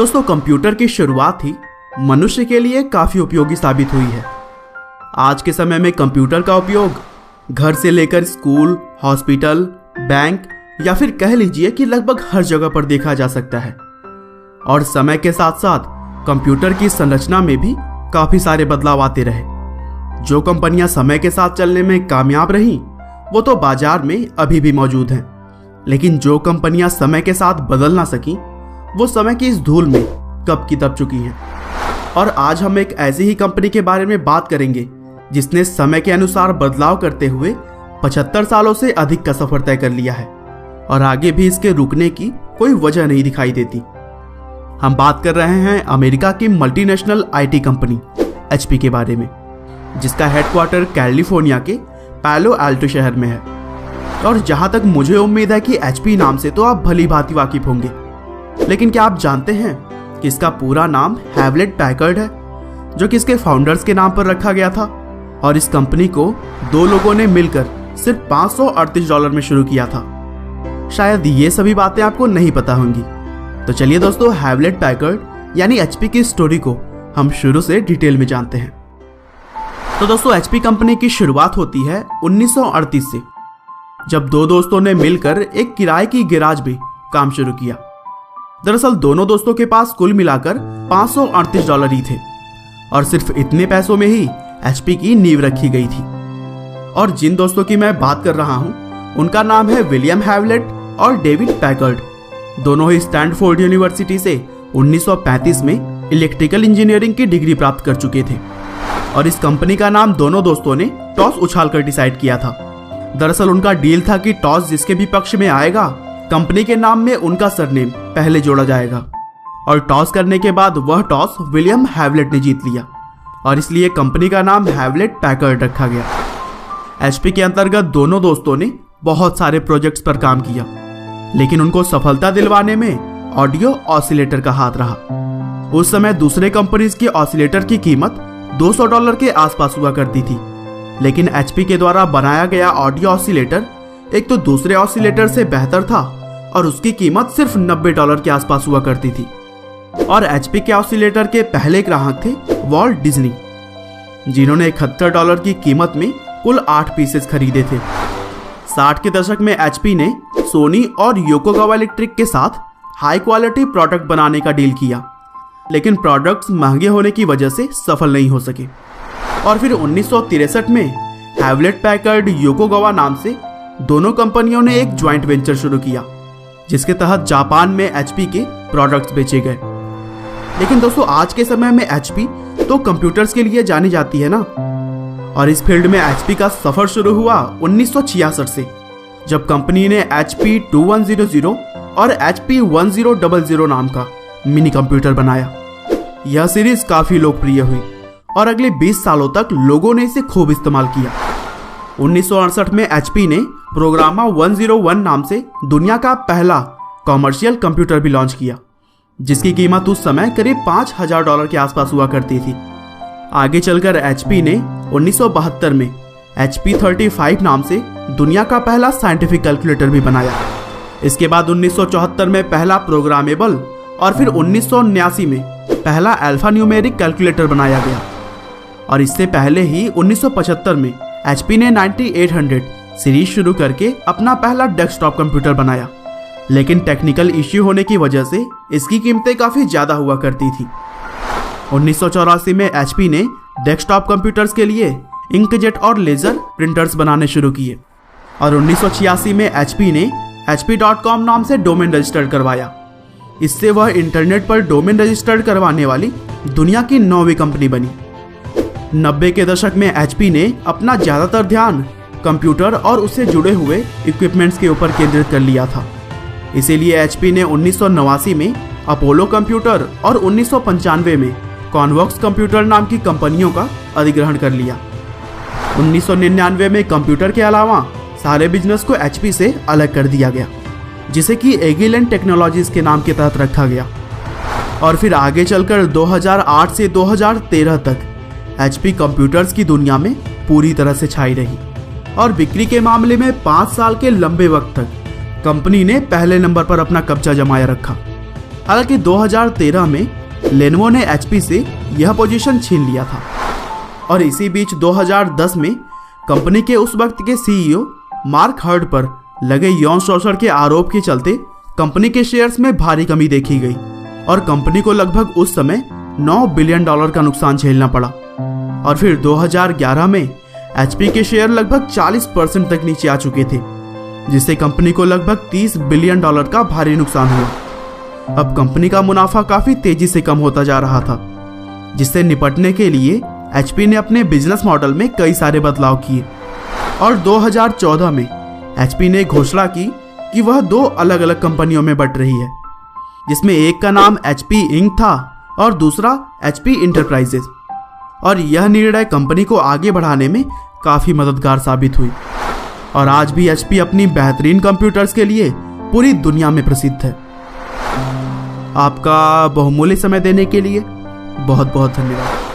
दोस्तों, कंप्यूटर की शुरुआत ही मनुष्य के लिए काफ़ी उपयोगी साबित हुई है। आज के समय में कंप्यूटर का उपयोग घर से लेकर स्कूल, हॉस्पिटल, बैंक या फिर कह लीजिए कि लगभग हर जगह पर देखा जा सकता है। और समय के साथ साथ कंप्यूटर की संरचना में भी काफ़ी सारे बदलाव आते रहे। जो कंपनियां समय के साथ चलने में कामयाब रहीं, वो तो बाजार में अभी भी मौजूद हैं। लेकिन जो कंपनियां समय के साथ बदल ना सकी, वो समय की इस धूल में कब की दब चुकी हैं। और आज हम एक ऐसी ही कंपनी के बारे में बात करेंगे जिसने समय के अनुसार बदलाव करते हुए 75 सालों से अधिक का सफर तय कर लिया है और आगे भी इसके रुकने की कोई वजह नहीं दिखाई देती। हम बात कर रहे हैं अमेरिका की मल्टीनेशनल आईटी कंपनी एचपी के बारे में, जिसका हेडक्वार्टर कैलिफोर्निया के पालो अल्टो शहर में है। और जहां तक मुझे उम्मीद है कि एचपी नाम से तो आप भली भांति वाकिफ होंगे, लेकिन क्या आप जानते हैं कि इसका पूरा नाम हैवलेट पैकर्ड है, जो कि इसके फाउंडर्स के नाम पर रखा गया था। और इस कंपनी को दो लोगों ने मिलकर सिर्फ $538 में शुरू किया था। शायद ये सभी बातें आपको नहीं पता होंगी। तो चलिए दोस्तों, हैवलेट पैकर्ड यानी एचपी की स्टोरी को हम शुरू से डिटेल में जानते हैं। तो दोस्तों, एचपी कंपनी की शुरुआत होती है 1938 से, जब दो दोस्तों ने मिलकर एक किराए की गैराज में काम शुरू किया। दरअसल दोनों दोस्तों के पास कुल मिलाकर $538 ही थे और सिर्फ इतने पैसों में ही एचपी की नींव रखी गई थी। और जिन दोस्तों की मैं बात कर रहा हूं, उनका नाम है विलियम हैवलेट और डेविड पैकर्ड। दोनों ही स्टैनफोर्ड यूनिवर्सिटी से 1935 में इलेक्ट्रिकल इंजीनियरिंग की डिग्री प्राप्त कर चुके थे। और इस कंपनी का नाम दोनों दोस्तों ने टॉस उछालकर डिसाइड किया था। दरअसल उनका डील था कि टॉस जिसके भी पक्ष में आएगा, कंपनी के नाम में उनका सरनेम पहले जोड़ा जाएगा। और टॉस करने के बाद वह टॉस विलियम हैवलेट ने जीत लिया और इसलिए कंपनी का नाम हैवलेट पैकर्ड रखा गया। एचपी के अंतर्गत दोनों दोस्तों ने बहुत सारे प्रोजेक्ट्स पर काम किया, लेकिन उनको सफलता दिलवाने में ऑडियो ऑसिलेटर का हाथ रहा। उस समय दूसरे कंपनीज की ऑसिलेटर की कीमत $200 के आसपास हुआ करती थी, लेकिन एचपी के द्वारा बनाया गया ऑडियो ऑसिलेटर एक तो दूसरे ऑसिलेटर से बेहतर था और उसकी कीमत सिर्फ $90 के आसपास हुआ करती थी। और एचपी के ऑसिलेटर के पहले ग्राहक थे वॉल्ट डिज्नी, जिन्होंने $71 की कीमत में कुल 8 पीसेस खरीदे थे। 60 के दशक में एचपी ने सोनी और योकोगावा इलेक्ट्रिक के साथ हाई क्वालिटी प्रोडक्ट बनाने का डील किया, लेकिन प्रोडक्ट्स महंगे होने की वजह से सफल नहीं हो सके। और फिर 1963 में हैवलेट पैकर्ड योकोगावा नाम से दोनों कंपनियों ने एक ज्वाइंट वेंचर शुरू किया, जिसके तहत जापान में एचपी के प्रोडक्ट्स बेचे गए। लेकिन दोस्तों, आज के समय में एचपी तो कंप्यूटर्स के लिए जानी जाती है ना। और इस फील्ड में एचपी का सफर शुरू हुआ 1966 से, जब कंपनी ने HP 2100 और HP 1000 नाम का मिनी कंप्यूटर बनाया। यह सीरीज काफी लोकप्रिय हुई और अगले 20 सालों तक लोगों ने इसे खूब इस्तेमाल किया। 1968 में एचपी ने प्रोग्रामा 101 नाम से दुनिया का पहला कॉमर्शियल कंप्यूटर भी लॉन्च किया, जिसकी कीमत उस समय करीब $5000 के आसपास हुआ करती थी। आगे चलकर एचपी ने 1972 में HP 35 नाम से दुनिया का पहला साइंटिफिक कैलकुलेटर भी बनाया। इसके बाद 1974 में पहला प्रोग्रामेबल और फिर 1979 में पहला अल्फा न्यूमेरिक कैलकुलेटर बनाया गया। और इससे पहले ही 1975 में एचपी ने 9800 सीरीज शुरू करके अपना पहला डेस्कटॉप कंप्यूटर बनाया, लेकिन टेक्निकल इश्यू होने की वजह से इसकी कीमतें काफ़ी ज़्यादा हुआ करती थी। 1984 में एचपी ने डेस्कटॉप कंप्यूटर्स के लिए इंकजेट और लेज़र प्रिंटर्स बनाने शुरू किए। और 1986 में एचपी ने hp.com नाम से डोमेन रजिस्टर्ड करवाया। इससे वह इंटरनेट पर डोमेन रजिस्टर्ड करवाने वाली दुनिया की 9वीं कंपनी बनी। 90 के दशक में एचपी ने अपना ज़्यादातर ध्यान कंप्यूटर और उससे जुड़े हुए इक्विपमेंट्स के ऊपर केंद्रित कर लिया था। इसीलिए एचपी ने 1989 में अपोलो कंप्यूटर और 1995 में कॉन्वॉक्स कंप्यूटर नाम की कंपनियों का अधिग्रहण कर लिया। 1999 में कंप्यूटर के अलावा सारे बिजनेस को एचपी से अलग कर दिया गया, जिसे कि एगिलेंट टेक्नोलॉजीज के नाम के तहत रखा गया। और फिर आगे चलकर 2008 से 2013 तक एचपी कंप्यूटर्स की दुनिया में पूरी तरह से छाई रही और बिक्री के मामले में 5 साल के लंबे वक्त तक कंपनी ने पहले नंबर पर अपना कब्जा जमाया रखा। हालांकि 2013 में लेनोवो ने HP से यह पोजीशन छीन लिया था। और इसी बीच 2010 में कंपनी के उस वक्त के CEO मार्क हर्ड पर लगे यौन शोषण के आरोप के चलते कंपनी के शेयर्स में भारी कमी देखी गई और कंपनी को लगभग उस समय $9 बिलियन का नुकसान झेलना पड़ा। और फिर 2011 में HP के शेयर लगभग 40% तक नीचे आ चुके थे, जिससे कंपनी को लगभग $30 बिलियन का भारी नुकसान हुआ। अब कंपनी का मुनाफा काफी तेजी से कम होता जा रहा था, जिससे निपटने के लिए HP ने अपने बिजनेस मॉडल में कई सारे बदलाव किए। और 2014 में HP ने घोषणा की कि वह 2 अलग अलग कंपनियों में बंट रही है, जिसमें एक का नाम HP Inc. था और दूसरा HP Enterprises। और यह निर्णय कंपनी को आगे बढ़ाने में काफी मददगार साबित हुई। और आज भी HP अपनी बेहतरीन कंप्यूटर्स के लिए पूरी दुनिया में प्रसिद्ध है। आपका बहुमूल्य समय देने के लिए बहुत बहुत धन्यवाद।